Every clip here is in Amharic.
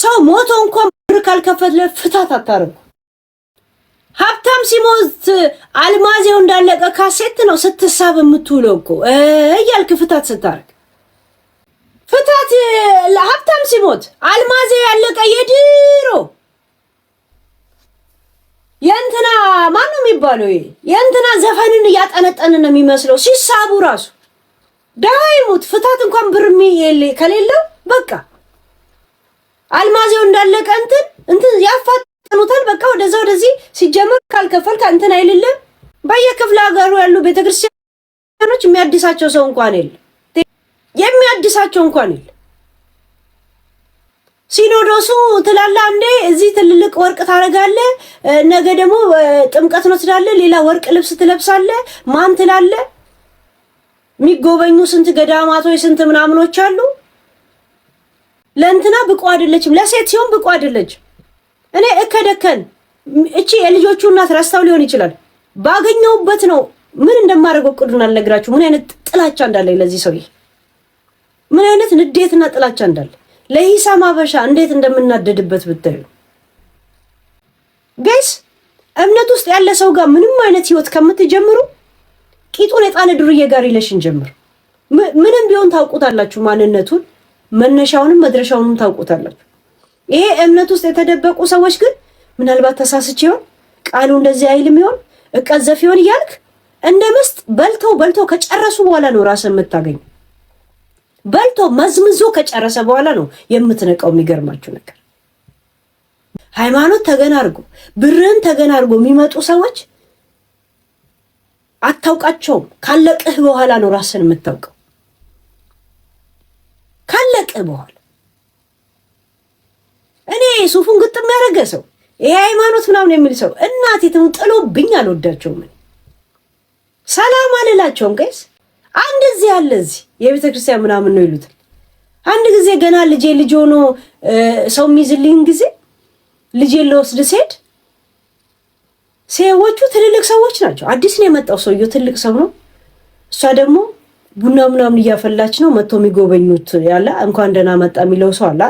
ሰው ሞቶ እንኳን ብር ካልከፈለ ፍታት አታርጉ። ሀብታም ሲሞት አልማዜው እንዳለቀ ካሴት ነው ስትሳብ የምትውለው እኮ እያልክ ፍታት ስታርግ ፍታት። ሀብታም ሲሞት አልማዜው ያለቀ የድሮ የእንትና ማን ነው የሚባለው? የእንትና ዘፈንን እያጠነጠንን ነው የሚመስለው ሲሳቡ ራሱ ዳይሙት ፍታት እንኳን ብር ከሌለው በቃ አልማዜው እንዳለቀ እንትን ያፋጥኑታል። በቃ ወደዚህ ሲጀመር ካልከፈልክ እንትን አይልልም። በየክፍለ ሀገሩ ያሉ ቤተክርስቲያኖች የሚያድሳቸው ሰው እንኳን የለ፣ የሚያድሳቸው እንኳን የለ። ሲኖዶሱ ትላላ እንዴ እዚህ ትልልቅ ወርቅ ታረጋለህ፣ ነገ ደግሞ ጥምቀት ነው ትላለህ፣ ሌላ ወርቅ ልብስ ትለብሳለህ፣ ማን ትላለህ። የሚጎበኙ ስንት ገዳማቶች ስንት ምናምኖች አሉ። ለእንትና ብቁ አይደለችም፣ ለሴት ሲሆን ብቁ አይደለችም። እኔ እከደከን እቺ የልጆቹ እናት ረስታው ሊሆን ይችላል። ባገኘውበት ነው ምን እንደማደርገው ቅዱን አልነግራችሁ። ምን አይነት ጥላቻ እንዳለ ለዚህ ሰውዬ፣ ምን አይነት ንዴትና ጥላቻ እንዳለ ለሂሳም አበሻ እንዴት እንደምናደድበት ብታዩ። ጋይስ እምነት ውስጥ ያለ ሰው ጋር ምንም አይነት ህይወት ከምትጀምሩ ቂጡን የጣለ ዱርዬ ጋር ሪሌሽን ጀምር። ምንም ቢሆን ታውቁታላችሁ፣ ማንነቱን መነሻውንም መድረሻውንም ታውቁታላችሁ። ይሄ እምነት ውስጥ የተደበቁ ሰዎች ግን ምናልባት ተሳስቼ ይሆን ቃሉ እንደዚህ አይልም ይሆን እቀዘፍ ይሆን እያልክ እንደ ምስጥ በልተው ከጨረሱ በኋላ ነው ራስን የምታገኙ። በልቶ መዝምዞ ከጨረሰ በኋላ ነው የምትነቀው። የሚገርማችሁ ነገር ሃይማኖት ተገና አድርጎ ብርን ተገና አድርጎ የሚመጡ ሰዎች አታውቃቸውም። ካለቅህ በኋላ ነው ራስን የምታውቀው። ካለቅህ በኋላ እኔ ሱፉን ግጥም ያደረገ ሰው ይሄ ሃይማኖት ምናምን የሚል ሰው እናቴ ተው ጥሎብኝ አልወዳቸውም። ሰላም አልላቸውም። ጋይስ አንድ እዚህ ያለ እዚህ የቤተ ክርስቲያን ምናምን ነው ይሉታል። አንድ ጊዜ ገና ልጅ ሆኖ ሰው የሚይዝልኝ ጊዜ ልጄ ለወስድ ሲሄድ ሰዎቹ ትልልቅ ሰዎች ናቸው። አዲስ ነው የመጣው ሰውየው ትልቅ ሰው ነው። እሷ ደግሞ ቡና ምናምን እያፈላች ነው። መጥቶ የሚጎበኙት ያለ እንኳን ደህና መጣ የሚለው ሰው አለ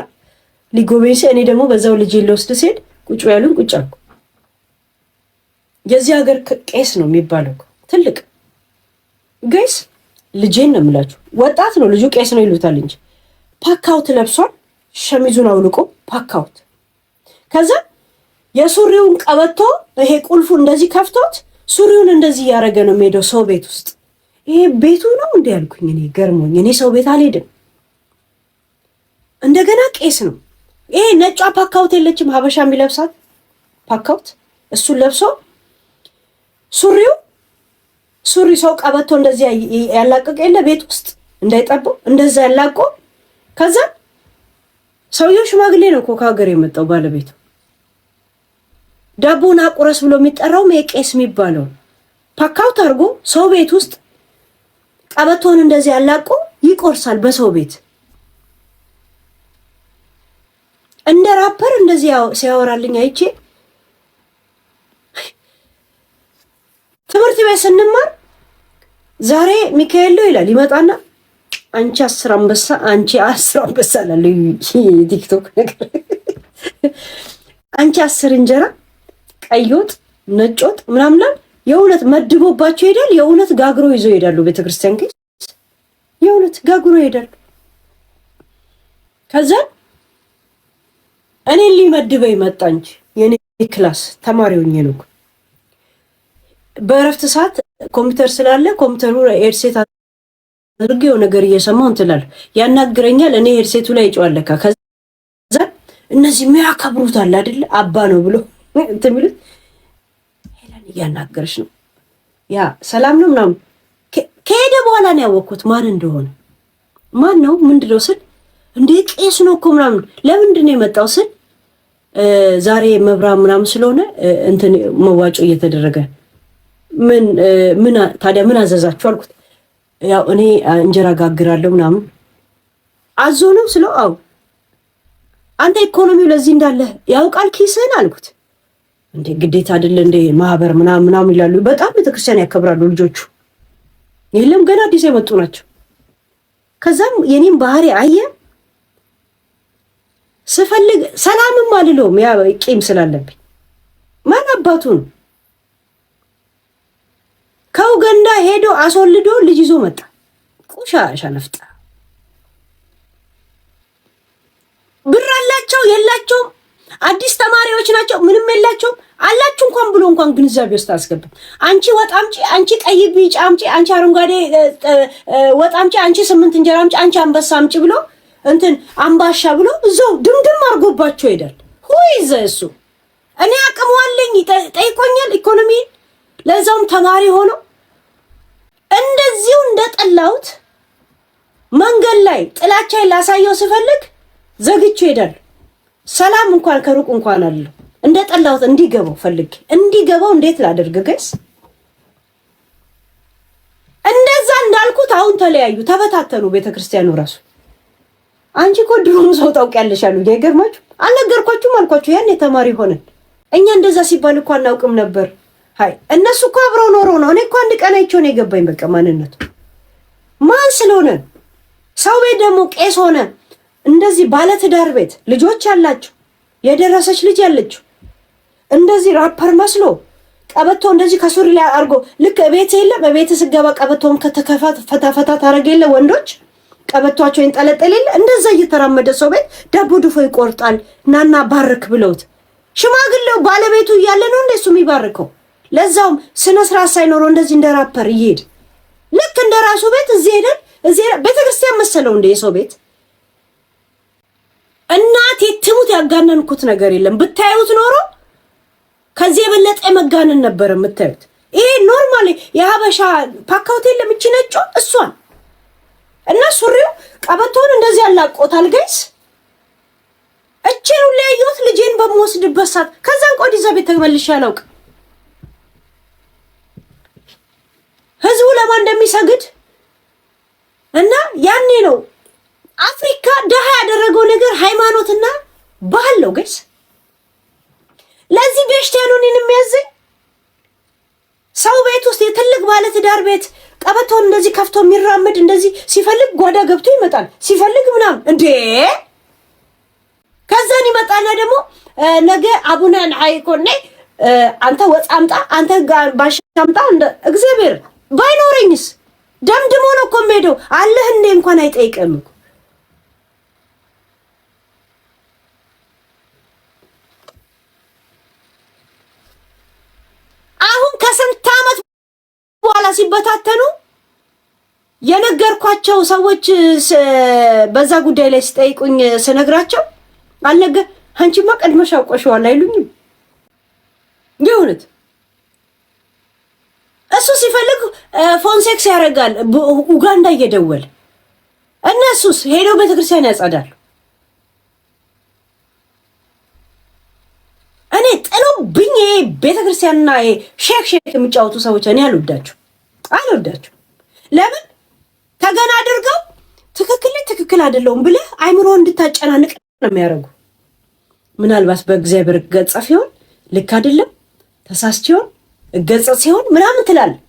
ሊጎበኝ ሲል፣ እኔ ደግሞ በዛው ልጄ ለወስድ ሲሄድ ቁጭ ያሉን ቁጭ አልኩ። የዚህ ሀገር ቄስ ነው የሚባለው ትልቅ ጋይስ። ልጄን ነው የምላችሁ፣ ወጣት ነው ልጁ፣ ቄስ ነው ይሉታል እንጂ ፓካውት ለብሷል። ሸሚዙን አውልቆ ፓካውት፣ ከዛ የሱሪውን ቀበቶ ይሄ ቁልፉ እንደዚህ ከፍቶት ሱሪውን እንደዚህ ያደረገ ነው የሚሄደው ሰው ቤት ውስጥ። ይሄ ቤቱ ነው እንዴ ያልኩኝ እኔ ገርሞኝ። እኔ ሰው ቤት አልሄድም። እንደገና ቄስ ነው። ይሄ ነጯ ፓካውት የለችም ሀበሻ የሚለብሳት ፓካውት፣ እሱን ለብሶ ሱሪ ሰው ቀበቶ እንደዚህ ያላቀቀ የለ ቤት ውስጥ እንዳይጠበው እንደዛ ያላቆ። ከዛ ሰውየው ሽማግሌ ነው እኮ ከሀገር የመጣው ባለቤቱ። ዳቦና ቁረስ ብሎ የሚጠራው ቄስ የሚባለው ፓካውት አድርጎ ሰው ቤት ውስጥ ቀበቶን እንደዚህ ያላቆ ይቆርሳል በሰው ቤት። እንደ ራፐር እንደዚህ ሲያወራልኝ አይቼ ትምህርት ቤት ስንማር ዛሬ ሚካኤል ነው ይላል። ይመጣና አንቺ 10 አንበሳ አንቺ 10 አንበሳ አለ ቲክቶክ ነገር አንቺ 10 እንጀራ ቀይ ወጥ ነጭ ወጥ ምናምን የእውነት መድቦባቸው ይሄዳል። የእውነት ጋግሮ ይዞ ይሄዳሉ። ቤተክርስቲያን ግን የእውነት ጋግሮ ይሄዳሉ። ከዛ እኔ ሊመድበኝ መጣ እንጂ የኔ ክላስ ተማሪ ሆኜ ነው። በእረፍት ሰዓት ኮምፒውተር ስላለ ኮምፒውተሩ ኤርሴት አድርጌው ነገር እየሰማው እንትላል ያናግረኛል። እኔ ኤርሴቱ ላይ ይጫዋለካ። ከዛ እነዚህ የሚያከብሩታል አይደል አባ ነው ብሎ እንትሚሉት ሄለን እያናገረች ነው ያ ሰላም ነው ምናምን። ከሄደ በኋላ ነው ያወቅኩት ማን እንደሆነ። ማን ነው ምንድነው ስል እንዴ ቄስ ነው እኮ ምናምን። ለምንድን ነው የመጣው ስል ዛሬ መብራት ምናምን ስለሆነ እንትን መዋጮ እየተደረገ ምን ታዲያ ምን አዘዛችሁ አልኩት። ያው እኔ እንጀራ ጋግራለሁ ምናምን። አዞ ነው ስለው አው አንተ ኢኮኖሚው ለዚህ እንዳለ ያውቃል ኪስህን አልኩት። እንዴ ግዴታ አይደለ እንዴ ማህበር ምናምን ይላሉ። በጣም ቤተክርስቲያን ያከብራሉ ልጆቹ። የለም ገና አዲስ የመጡ ናቸው። ከዛም የኔን ባህሪ አየ። ስፈልግ ሰላምም አልለውም ያ ቂም ስላለብኝ ማን አባቱን ከኡጋንዳ ሄዶ አስወልዶ ልጅ ይዞ መጣ። ቆሻሻ ነፍጣ ብር አላቸው የላቸውም? አዲስ ተማሪዎች ናቸው ምንም የላቸውም። አላችሁ እንኳን ብሎ እንኳን ግንዛቤ ውስጥ አስገባ። አንቺ ወጥ አምጪ፣ አንቺ ቀይ ቢጫ አምጪ፣ አንቺ አረንጓዴ ወጥ አምጪ፣ አንቺ 8 እንጀራ አምጪ፣ አንቺ አንበሳ አምጪ ብሎ እንትን አምባሻ ብሎ እዛው ድምድም አድርጎባቸው ሄዳል። ሁይዘ እሱ እኔ አቅሟለኝ ጠይቆኛል። ኢኮኖሚ ለዛውም ተማሪ ሆኖ እንደዚሁ እንደጠላሁት መንገድ ላይ ጥላቻዬን ላሳየው ስፈልግ ዘግቼ ሄዳል። ሰላም እንኳን ከሩቅ እንኳን አለው እንደጠላሁት እንዲገባው ፈልግ እንዲገባው እንዴት ላደርግ ጋይስ? እንደዛ እንዳልኩት አሁን ተለያዩ፣ ተበታተኑ ቤተክርስቲያኑ ራሱ። አንቺ እኮ ድሮም ሰው ታውቂያለሽ አሉ። ይገርማችሁ አልነገርኳችሁም አልኳችሁ። ያኔ ተማሪ ሆነን እኛ እንደዛ ሲባል እኮ አናውቅም ነበር። ሃይ እነሱ እኮ አብረው ኖረው ነው። እኔ እኮ አንድ ቀን አይቼው ነው የገባኝ በቃ ማንነቱ ማን ስለሆነ። ሰው ቤት ደግሞ ቄስ ሆነ እንደዚህ ባለትዳር ቤት ልጆች ያላቸው የደረሰች ልጅ ያለችው እንደዚህ ራፐር መስሎ ቀበቶ እንደዚህ ከሱሪ ላይ አርጎ ልክ ቤት የለም ቤት ስገባ ቀበቶን ከተከፋት ፈታ ታረገ የለ ወንዶች ቀበቷቸው ይንጠለጠል የለ እንደዛ እየተራመደ ሰው ቤት ዳቦ ድፎ ይቆርጣል። ናና ባርክ ብለውት ሽማግሌው ባለቤቱ እያለ ነው እንደሱ የሚባርከው። ለዛውም ስነ ስርዓት ሳይኖረው እንደዚህ እንደ ራፐር ይሄድ ልክ እንደ ራሱ ቤት እዚህ ሄደን እዚህ ቤተክርስቲያን መሰለው እንደ የሰው ቤት። እናቴ ትሙት ያጋነንኩት ነገር የለም። ብታዩት ኖሮ ከዚህ የበለጠ መጋነን ነበር የምታዩት። ይሄ ኖርማሊ የሀበሻ ፓካውት የለም እቺ ነጮ እሷን እና ሱሪው ቀበቶን እንደዚህ ያላቆታል ጋይስ። እቺን ሁሉ ያየሁት ልጄን በመወስድበት ሰዓት ከዛን ቆዲ እዛ ቤት ተመልሼ አላውቅም። ህዝቡ ለማን እንደሚሰግድ እና ያኔ ነው አፍሪካ ደሃ ያደረገው ነገር ሃይማኖትና ባህል ነው ጋይስ። ለዚህ በሽታኑን የሚያዘኝ ሰው ቤት ውስጥ የትልቅ ባለ ትዳር ቤት ቀበቶን እንደዚህ ከፍቶ የሚራመድ እንደዚህ ሲፈልግ ጓዳ ገብቶ ይመጣል ሲፈልግ ምናምን እንዴ። ከዛን ይመጣና ደግሞ ነገ አቡነ አይኮኔ አንተ ወጥ አምጣ አንተ ባሽ አምጣ እንደ እግዚአብሔር ባይኖረኝስ ደምድሞ ነው እኮ የምሄደው አለህ እንዴ እንኳን አይጠይቅም እኮ። አሁን ከስንት ዓመት በኋላ ሲበታተኑ የነገርኳቸው ሰዎች በዛ ጉዳይ ላይ ሲጠይቁኝ ስነግራቸው አልነገ አንቺማ ቀድመሽ አውቀሽዋል አይሉኝም። የእውነት እሱ ሲፈልግ ፎን ሴክስ ያደርጋል ኡጋንዳ እየደወለ እነሱስ ሄደው ቤተክርስቲያን ያጸዳሉ። እኔ ጥሎብኝ ቤተክርስቲያንና ሼክ የሚጫወቱ ሰዎች እኔ አልወዳቸው። ለምን ተገና አድርገው ትክክል አይደለውም ብለህ አይምሮ እንድታጨናንቅ ነው የሚያደርጉ። ምናልባት በእግዚአብሔር ገጸፍ ይሆን ልክ አይደለም ተሳስቼውን ገጸጽ ሲሆን ምናምን ትላለህ።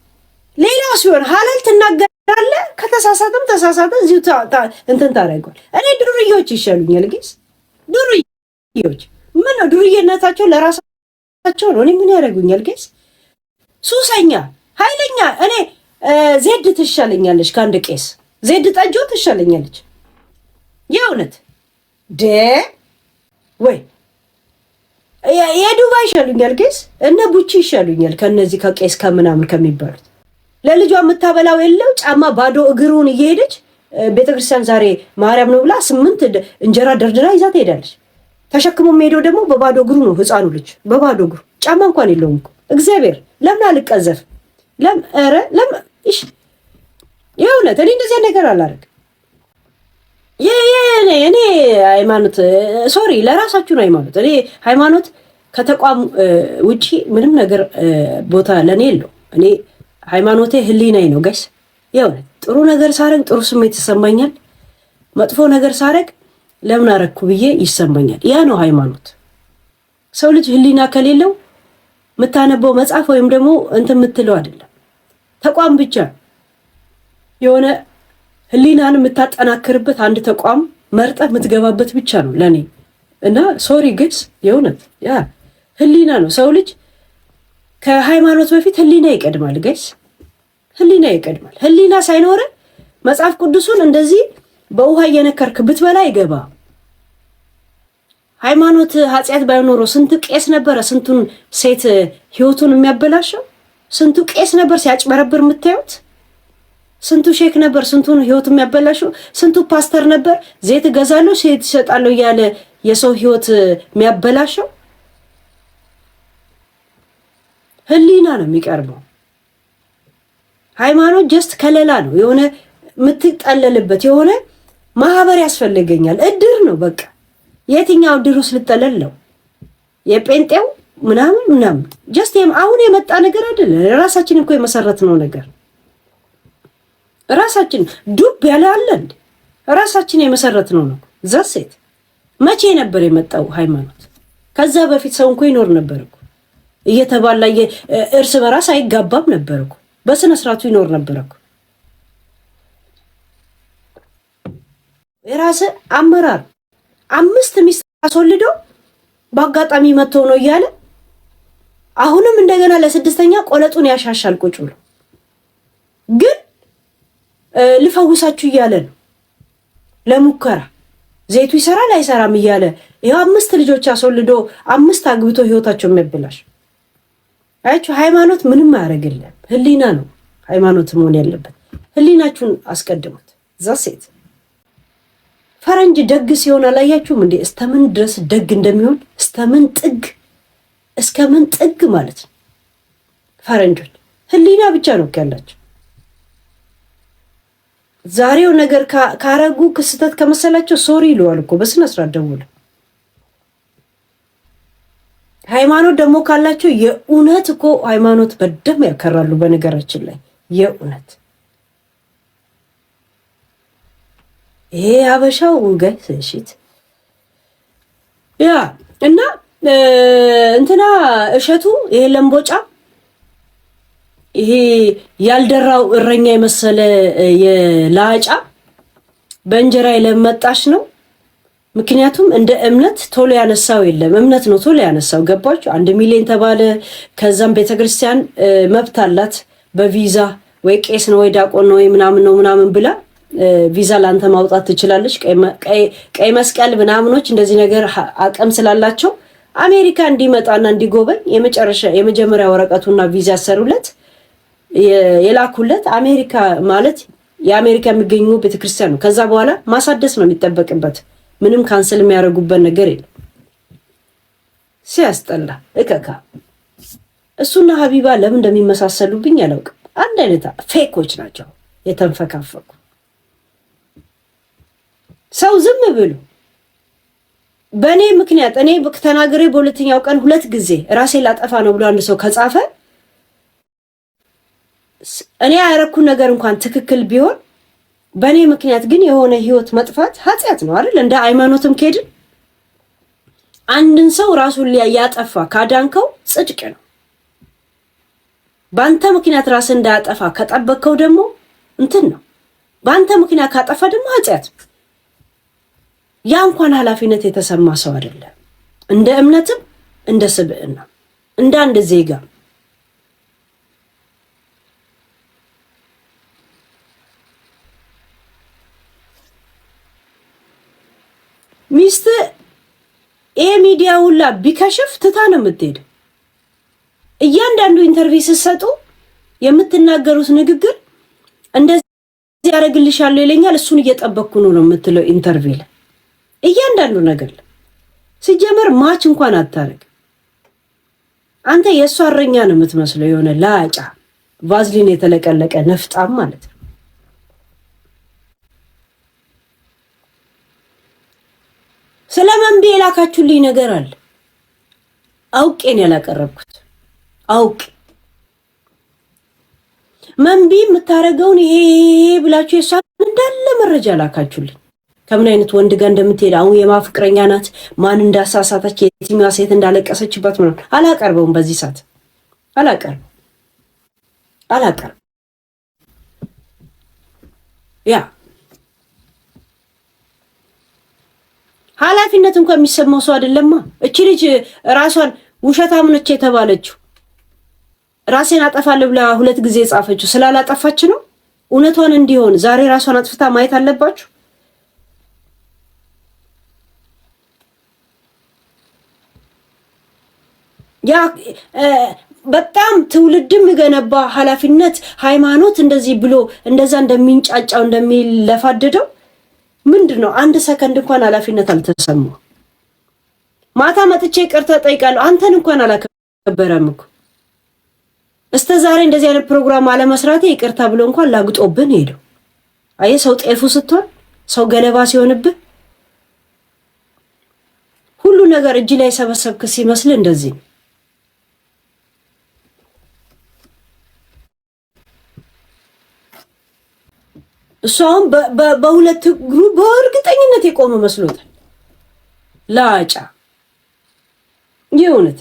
ሌላው ሲሆን ሐላል ትናገራለህ። ከተሳሳተም ተሳሳተ እዚሁ እንትን ታደርገዋል። እኔ ዱርዬዎች ይሻሉኛል ግስ ዱርዬዎች ምን ነው ዱርዬነታቸው ለራሳቸው ነው። እኔ ምን ያደርጉኛል ግስ ሱሰኛ ኃይለኛ እኔ ዜድ ትሻለኛለች ከአንድ ቄስ ዜድ ጠጆ ትሻለኛለች። የእውነት ወይ የዱባይ ይሻሉኛል ቄስ እነ ቡቺ ይሻሉኛል ከነዚህ ከቄስ ከምናምን ከሚባሉት። ለልጇ የምታበላው የለው ጫማ ባዶ እግሩን እየሄደች ቤተክርስቲያን ዛሬ ማርያም ነው ብላ 8 እንጀራ ደርድራ ይዛ ትሄዳለች። ተሸክሞ ሄደው ደግሞ በባዶ እግሩ ነው ህፃኑ ልጅ በባዶ እግሩ ጫማ እንኳን የለውም እኮ። እግዚአብሔር ለምን አልቀዘፍ የእውነት እኔ እንደዚህ ነገር አላደርግም። እኔ ሃይማኖት ሶሪ ለራሳችሁ ነው ሃይማኖት። እኔ ሃይማኖት ከተቋም ውጪ ምንም ነገር ቦታ ለኔ የለው። እኔ ሃይማኖቴ ህሊናዬ ነው ጋይስ። የእውነት ጥሩ ነገር ሳረግ ጥሩ ስሜት ይሰማኛል። መጥፎ ነገር ሳረግ ለምን አረኩ ብዬ ይሰማኛል። ያ ነው ሃይማኖት። ሰው ልጅ ህሊና ከሌለው የምታነበው መጽሐፍ ወይም ደግሞ እንትን የምትለው አይደለም። ተቋም ብቻ የሆነ ህሊናን የምታጠናክርበት አንድ ተቋም መርጠህ የምትገባበት ብቻ ነው ለኔ እና ሶሪ ግስ የእውነት ያ ህሊና ነው። ሰው ልጅ ከሃይማኖት በፊት ህሊና ይቀድማል ጋይስ፣ ህሊና ይቀድማል። ህሊና ሳይኖር መጽሐፍ ቅዱሱን እንደዚህ በውሃ እየነከርክ ብትበላ አይገባ። ሃይማኖት ኃጢአት ባይኖረው ስንት ቄስ ነበረ ስንቱን ሴት ህይወቱን የሚያበላሸው? ስንቱ ቄስ ነበር ሲያጭበረብር የምታዩት? ስንቱ ሼክ ነበር ስንቱን ህይወት የሚያበላሸው? ስንቱ ፓስተር ነበር ዘይት እገዛለሁ ሴት ይሰጣለሁ እያለ የሰው ህይወት የሚያበላሸው? ህሊና ነው የሚቀርበው። ሃይማኖት ጀስት ከለላ ነው፣ የሆነ የምትጠለልበት የሆነ ማህበር ያስፈልገኛል። እድር ነው በቃ። የትኛው እድር ውስጥ ልጠለለው? የጴንጤው ምናምን ጀስት አሁን የመጣ ነገር አይደለም። ራሳችን እኮ የመሰረትነው ነገር ራሳችን ዱብ ያለ አለ እንዴ? ራሳችን የመሰረትነው ነው። ዘሴት መቼ ነበር የመጣው ሃይማኖት? ከዛ በፊት ሰው እንኳን ይኖር ነበር እኮ እየተባላ እርስ በራስ አይጋባም ነበር እኮ በስነ ስርዓቱ ይኖር ነበር እኮ። የራስ አመራር 5 ሚስት አስወልዶ በአጋጣሚ መጥቶ ነው እያለ አሁንም እንደገና ለስድስተኛ ቆለጡን ያሻሻል ቁጭ ብሎ ግን ልፈውሳችሁ እያለ ነው ለሙከራ። ዘይቱ ይሰራል አይሰራም እያለ ይሄው 5 ልጆች አስወልዶ 5 አግብቶ ህይወታቸው የሚያበላሽ አይቹ። ሃይማኖት ምንም አያደርግልም። ህሊና ነው ሃይማኖት መሆን ያለበት። ህሊናችሁን አስቀድሙት። ዛሴት ፈረንጅ ደግ ሲሆን አላያችሁም እንዴ? እስተምን ድረስ ደግ እንደሚሆን እስከምን ጥግ ማለት ነው። ፈረንጆች ህሊና ብቻ ነው ያላቸው። ዛሬው ነገር ካረጉ ክስተት ከመሰላቸው ሶሪ ይለዋል እኮ በስነ ስርዓት ደውለው። ሃይማኖት ደግሞ ካላቸው የእውነት እኮ ሃይማኖት በደም ያከራሉ። በነገራችን ላይ የእውነት ይሄ አበሻው ጋይስ እሺት ያ እና እንትና እሸቱ ይሄ ለምቦጫ ይሄ ያልደራው እረኛ የመሰለ የላጫ በእንጀራ ለመጣሽ ነው። ምክንያቱም እንደ እምነት ቶሎ ያነሳው የለም። እምነት ነው ቶሎ ያነሳው። ገባችሁ? 1 ሚሊዮን ተባለ። ከዛም ቤተክርስቲያን መብት አላት በቪዛ ወይ ቄስ ነው ወይ ዲያቆን ነው ወይ ምናምን ብላ ቪዛ ላንተ ማውጣት ትችላለች። ቀይ መስቀል ምናምኖች እንደዚህ ነገር አቅም ስላላቸው አሜሪካ እንዲመጣና እንዲጎበኝ የመጀመሪያ ወረቀቱና ቪዛ ያሰሩለት የላኩለት አሜሪካ ማለት የአሜሪካ የሚገኙ ቤተክርስቲያን ነው። ከዛ በኋላ ማሳደስ ነው የሚጠበቅበት። ምንም ካንሰል የሚያደርጉበት ነገር የለም። ሲያስጠላ እከካ። እሱና ሀቢባ ለምን እንደሚመሳሰሉብኝ አላውቅም። አንድ አይነት ፌኮች ናቸው የተንፈካፈኩ። ሰው ዝም ብሎ በእኔ ምክንያት እኔ ተናግሬ በሁለተኛው ቀን 2 ጊዜ ራሴ ላጠፋ ነው ብሎ አንድ ሰው ከጻፈ እኔ ያረኩ ነገር እንኳን ትክክል ቢሆን በእኔ ምክንያት ግን የሆነ ህይወት መጥፋት ኃጢአት ነው አይደል? እንደ ሃይማኖትም ከሄድን አንድን ሰው ራሱን ያጠፋ ካዳንከው ጽድቅ ነው። በአንተ ምክንያት ራስ እንዳያጠፋ ከጠበቅከው ደግሞ እንትን ነው። በአንተ ምክንያት ካጠፋ ደግሞ ኃጢአት ነው። ያ እንኳን ኃላፊነት የተሰማ ሰው አይደለም። እንደ እምነትም እንደ ስብዕና እንደ አንድ ዜጋ ሚስት ይሄ ሚዲያ ሁላ ቢከሽፍ ትታ ነው የምትሄድ። እያንዳንዱ ኢንተርቪው ስትሰጡ የምትናገሩት ንግግር እንደዚህ ያደርግልሻል ይለኛል እሱን እየጠበቅኩ ነው የምትለው ኢንተርቪው ላይ እያንዳንዱ ነገር ሲጀመር ማች እንኳን አታረግ። አንተ የእሷ እረኛ ነው የምትመስለው፣ የሆነ ላጫ ቫዝሊን የተለቀለቀ ነፍጣም ማለት ነው። ስለማንቢ የላካችሁልኝ ነገር አለ። አውቄን ያላቀረብኩት አውቄ መንቢ የምታረገውን ይሄ ብላችሁ የሷ እንዳለ መረጃ ላካችሁልኝ። ከምን አይነት ወንድ ጋር እንደምትሄድ አሁን የማፍቅረኛ ናት፣ ማን እንዳሳሳተች፣ የትኛዋ ሴት እንዳለቀሰችባት ምናምን አላቀርበውም። በዚህ ሰዓት አላቀርብ ያ ኃላፊነት እንኳን የሚሰማው ሰው አይደለማ። እቺ ልጅ ራሷን ውሸታም ነች የተባለችው ራሴን አጠፋለሁ ብላ 2 ጊዜ ጻፈችው ስላላጠፋች ነው። እውነቷን እንዲሆን ዛሬ ራሷን አጥፍታ ማየት አለባችሁ። ያ በጣም ትውልድም ገነባ ኃላፊነት ሃይማኖት እንደዚህ ብሎ እንደዛ እንደሚንጫጫው እንደሚለፋደደው ምንድነው? 1 ሰከንድ እንኳን ኃላፊነት አልተሰማው። ማታ መጥቼ ይቅርታ ጠይቃለሁ አንተን እንኳን አላከበረም እኮ እስከ ዛሬ እንደዚህ አይነት ፕሮግራም አለመስራቴ ይቅርታ ብሎ እንኳን ላግጦብን ሄደው። አየ ሰው ጤፉ ስትሆን ሰው ገለባ ሲሆንብህ ሁሉ ነገር እጅ ላይ ሰበሰብክ ሲመስል እንደዚህ እሷም በሁለት እግሩ በእርግጠኝነት የቆመ መስሎታል። ላጫ የእውነት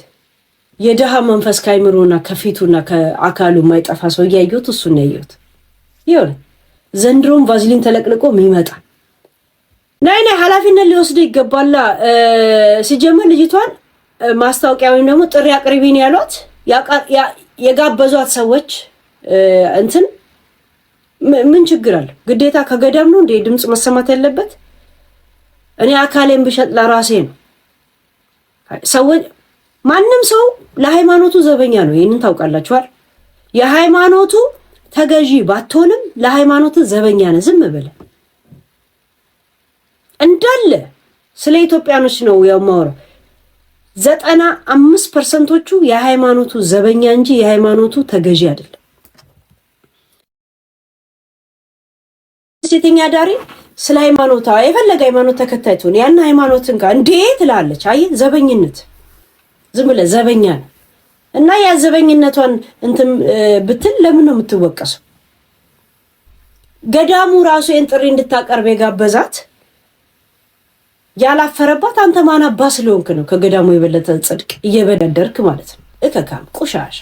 የደሃ መንፈስ ካይምሮና ከፊቱና ከአካሉ ማይጠፋ ሰው ያዩት እሱ ነው ያዩት። የእውነት ዘንድሮም ቫዝሊን ተለቅልቆ የሚመጣ ናይ ኃላፊነት ሊወስድ ይገባላ። ሲጀመር ልጅቷን ማስታወቂያ ወይም ደግሞ ጥሪ አቅርቢን ያሏት የጋበዟት ሰዎች እንትን ምን ችግር አለ? ግዴታ ከገዳም ነው እንዴ ድምጽ መሰማት ያለበት? እኔ አካሌን ብሸጥ ለራሴ ነው። ሰዎች ማንም ሰው ለሃይማኖቱ ዘበኛ ነው። ይሄንን ታውቃላችኋል። የሃይማኖቱ ተገዢ ባትሆንም ለሃይማኖቱ ዘበኛ ነህ። ዝም ብለህ እንዳለ ስለ ኢትዮጵያኖች ነው የማወራው። 95%ዎቹ የሃይማኖቱ ዘበኛ እንጂ የሃይማኖቱ ተገዢ አይደለም። ሴተኛ ዳሪ ስለ ሃይማኖቷ የፈለገ ሃይማኖት ተከታይ ትሆን ያን ሃይማኖትን ጋር እንዴት ትላለች? አይ ዘበኝነት ዝም ብለህ ዘበኛ ነው እና ያ ዘበኝነቷን እንትን ብትል ለምን ነው የምትወቀሰው? ገዳሙ ራሱ ጥሪ እንድታቀርብ የጋበዛት ያላፈረባት አንተ ማን አባ ስለሆንክ ነው? ከገዳሙ የበለጠ ጽድቅ እየበደደርክ ማለት ነው። እከካም ቆሻሻ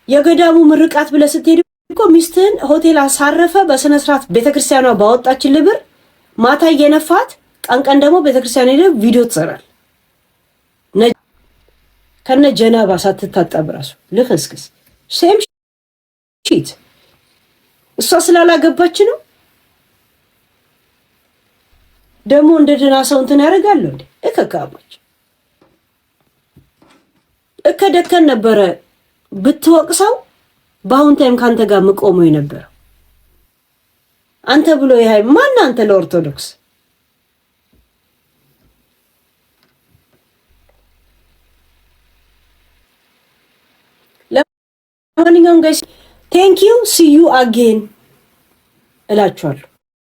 የገዳሙ ምርቃት ብለህ ስትሄድ እኮ ሚስትህን ሆቴል አሳረፈ በስነ ስርዓት ቤተክርስቲያኗ ባወጣችልህ ብር ማታ እየነፋት ቀን ደግሞ ቤተክርስቲያን ሄደህ ቪዲዮ ትሰራል። ከነ ጀናባ ሳትታጠብ ራሱ ልክስክስ ሴም ሺት እሷ ስላላገባች ነው ደግሞ እንደደና ሰው እንትን ያደርጋሉ እንዴ? እከካቦች እከደከን ነበረ ብትወቅሰው በአሁን ታይም ካንተ ጋር መቆመው የነበረው አንተ ብሎ ይሄ ማን አንተ ለኦርቶዶክስ ለማንኛውም ጋይስ ቴንክ ዩ ሲ ዩ አጌን እላችኋለሁ።